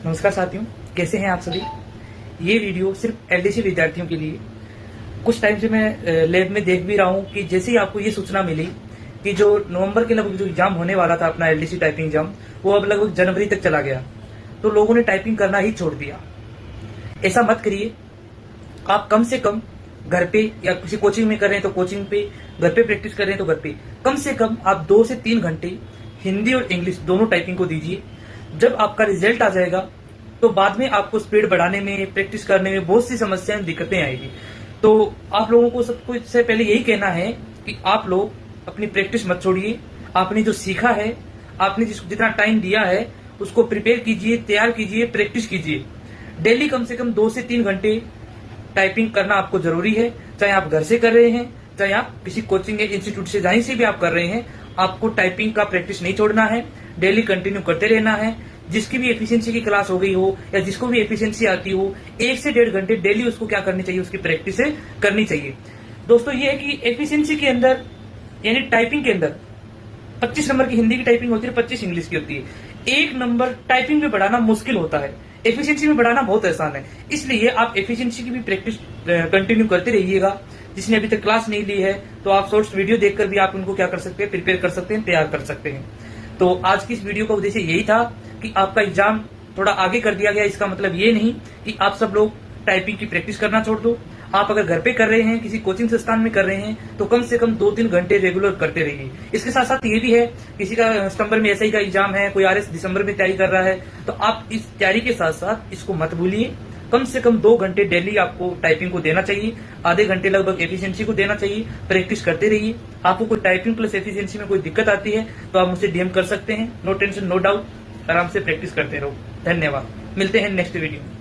नमस्कार साथियों, कैसे हैं आप सभी। ये वीडियो सिर्फ एलडीसी विद्यार्थियों के लिए। कुछ टाइम से मैं लैब में देख भी रहा हूँ कि जैसे ही आपको ये सूचना मिली कि जो नवंबर के लगभग जो एग्जाम होने वाला था अपना एलडीसी टाइपिंग एग्जाम, वो अब लगभग जनवरी तक चला गया, तो लोगों ने टाइपिंग करना ही छोड़ दिया। ऐसा मत करिए। आप कम से कम घर पे या किसी कोचिंग में कर रहे हैं तो कोचिंग पे, घर पे प्रैक्टिस कर रहे हैं तो घर पे कम से कम आप 2 से 3 घंटे हिंदी और इंग्लिश दोनों टाइपिंग को दीजिए। जब आपका रिजल्ट आ जाएगा तो बाद में आपको स्पीड बढ़ाने में, प्रैक्टिस करने में बहुत सी समस्याएं, दिक्कतें आएगी। तो आप लोगों को सबको इससे पहले यही कहना है कि आप लोग अपनी प्रैक्टिस मत छोड़िए। आपने जो सीखा है, आपने जितना टाइम दिया है, उसको प्रिपेयर कीजिए, तैयार कीजिए, प्रैक्टिस कीजिए। डेली कम से कम 2 से 3 घंटे टाइपिंग करना आपको जरूरी है। चाहे आप घर से कर रहे हैं, चाहे आप किसी कोचिंग इंस्टीट्यूट से जहीं से भी आप कर रहे हैं, आपको टाइपिंग का प्रैक्टिस नहीं छोड़ना है। डेली कंटिन्यू करते रहना है। जिसकी भी एफिशिएंसी की क्लास हो गई हो या जिसको भी एफिशिएंसी आती हो, 1 से 1.5 घंटे डेली उसको क्या करनी चाहिए, उसकी प्रैक्टिस करनी चाहिए। दोस्तों, ये है कि एफिशिएंसी के अंदर यानी टाइपिंग के अंदर 25 नंबर की हिंदी की टाइपिंग होती है, 25 इंग्लिश की होती है। 1 नंबर टाइपिंग में बढ़ाना मुश्किल होता है, एफिशिएंसी में बढ़ाना बहुत आसान है। इसलिए आप एफिशिएंसी की भी प्रैक्टिस कंटिन्यू करते रहिएगा। जिसने अभी तक क्लास नहीं ली है तो आप शॉर्ट्स वीडियो देखकर भी आप उनको क्या कर सकते हैं, प्रिपेयर कर सकते हैं, तैयार कर सकते हैं। तो आज की इस वीडियो का उद्देश्य यही था कि आपका एग्जाम थोड़ा आगे कर दिया गया। इसका मतलब ये नहीं कि आप सब लोग टाइपिंग की प्रैक्टिस करना छोड़ दो। आप अगर घर पे कर रहे हैं, किसी कोचिंग संस्थान में कर रहे हैं, तो कम से कम 2-3 घंटे रेगुलर करते रहिए। इसके साथ साथ ये भी है, किसी का सितंबर में एसआई का एग्जाम है, कोई आरएस दिसंबर में तैयारी कर रहा है, तो आप इस तैयारी के साथ साथ इसको मत भूलिए। कम से कम 2 घंटे डेली आपको टाइपिंग को देना चाहिए, आधे घंटे लगभग एफिशिएंसी को देना चाहिए। प्रैक्टिस करते रहिए। आपको कोई टाइपिंग प्लस एफिशिएंसी में कोई दिक्कत आती है तो आप मुझसे डीएम कर सकते हैं। नो टेंशन, नो डाउट, आराम से प्रैक्टिस करते रहो। धन्यवाद। मिलते हैं नेक्स्ट वीडियो में।